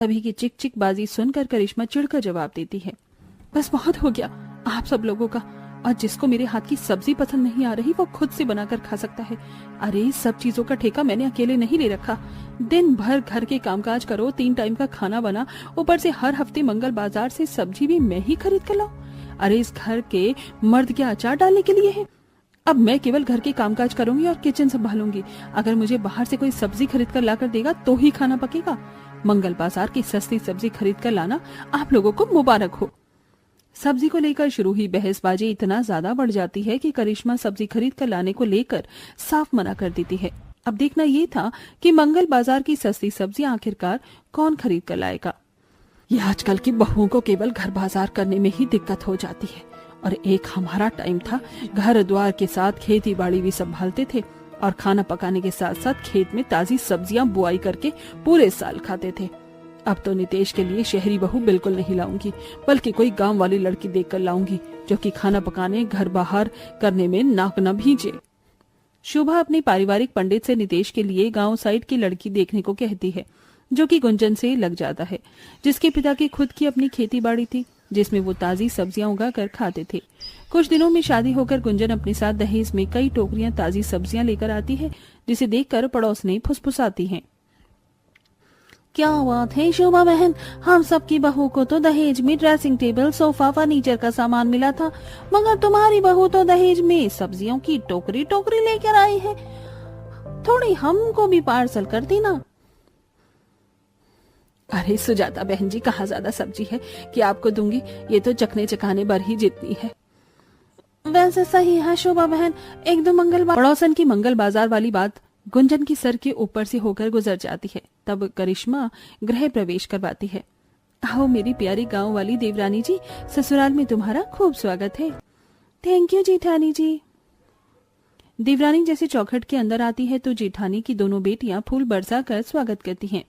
सभी की चिक चिक बाजी सुनकर करिश्मा चिढ़कर जवाब देती है, बस बहुत हो गया आप सब लोगों का। और जिसको मेरे हाथ की सब्जी पसंद नहीं आ रही वो खुद से बनाकर खा सकता है। अरे सब चीजों का ठेका मैंने अकेले नहीं ले रखा। दिन भर घर के कामकाज करो, 3 टाइम का खाना बना, ऊपर से हर हफ्ते मंगल बाजार से सब्जी भी मैं ही खरीद कर लाऊं। अरे इस घर के मर्द के अचार डालने के लिए है। अब मैं केवल घर के कामकाज करूंगी और किचन संभालूंगी। अगर मुझे बाहर से कोई सब्जी खरीद कर लाकर देगा तो ही खाना पकेगा। मंगल बाजार की सस्ती सब्जी खरीद कर लाना आप लोगों को मुबारक हो। सब्जी को लेकर शुरू ही बहसबाजी इतना ज्यादा बढ़ जाती है कि करिश्मा सब्जी खरीद कर लाने को लेकर साफ मना कर देती है। अब देखना ये था कि मंगल बाजार की सस्ती सब्जी आखिरकार कौन खरीद कर लाएगा। ये आजकल की बहुओं को केवल घर बाजार करने में ही दिक्कत हो जाती है। और एक हमारा टाइम था, घर द्वार के साथ खेती बाड़ी भी संभालते थे और खाना पकाने के साथ साथ खेत में ताजी सब्जियां बुआई करके पूरे साल खाते थे। अब तो नितेश के लिए शहरी बहू बिल्कुल नहीं लाऊंगी, बल्कि कोई गांव वाली लड़की देखकर लाऊंगी जो कि खाना पकाने घर बाहर करने में नाक न भींचे। शोभा अपने पारिवारिक पंडित से नितेश के लिए गांव साइड की लड़की देखने को कहती है, जो कि गुंजन से लग जाता है, जिसके पिता की खुद की अपनी खेती बाड़ी थी जिसमें वो ताजी सब्जियां उगा कर खाते थे। कुछ दिनों में शादी होकर गुंजन अपने साथ दहेज में कई टोकरियां ताजी सब्जियां लेकर आती है, जिसे देखकर पड़ोसनें फुसफुसाती हैं। क्या बात है शोभा बहन, हम सबकी बहू को तो दहेज में ड्रेसिंग टेबल, सोफा, फर्नीचर का सामान मिला था, मगर तुम्हारी बहू तो दहेज में सब्जियों की टोकरी टोकरी लेकर आई है। थोड़ी हमको भी पार्सल कर दी ना। अरे सुजाता बहन जी, कहाँ ज्यादा सब्जी है कि आपको दूंगी, ये तो चखने चखाने भर ही जितनी है। वैसे सही है शोभा बहन, एक दो पड़ोसन की मंगल बाजार वाली बात गुंजन की सर के ऊपर से होकर गुजर जाती है। तब करिश्मा गृह प्रवेश करवाती है। आओ मेरी प्यारी गांव वाली देवरानी जी, ससुराल में तुम्हारा खूब स्वागत है। थैंक यू जेठानी जी। देवरानी जैसे चौखट के अंदर आती है तो जेठानी की दोनों बेटियां फूल बरसा कर स्वागत करती हैं।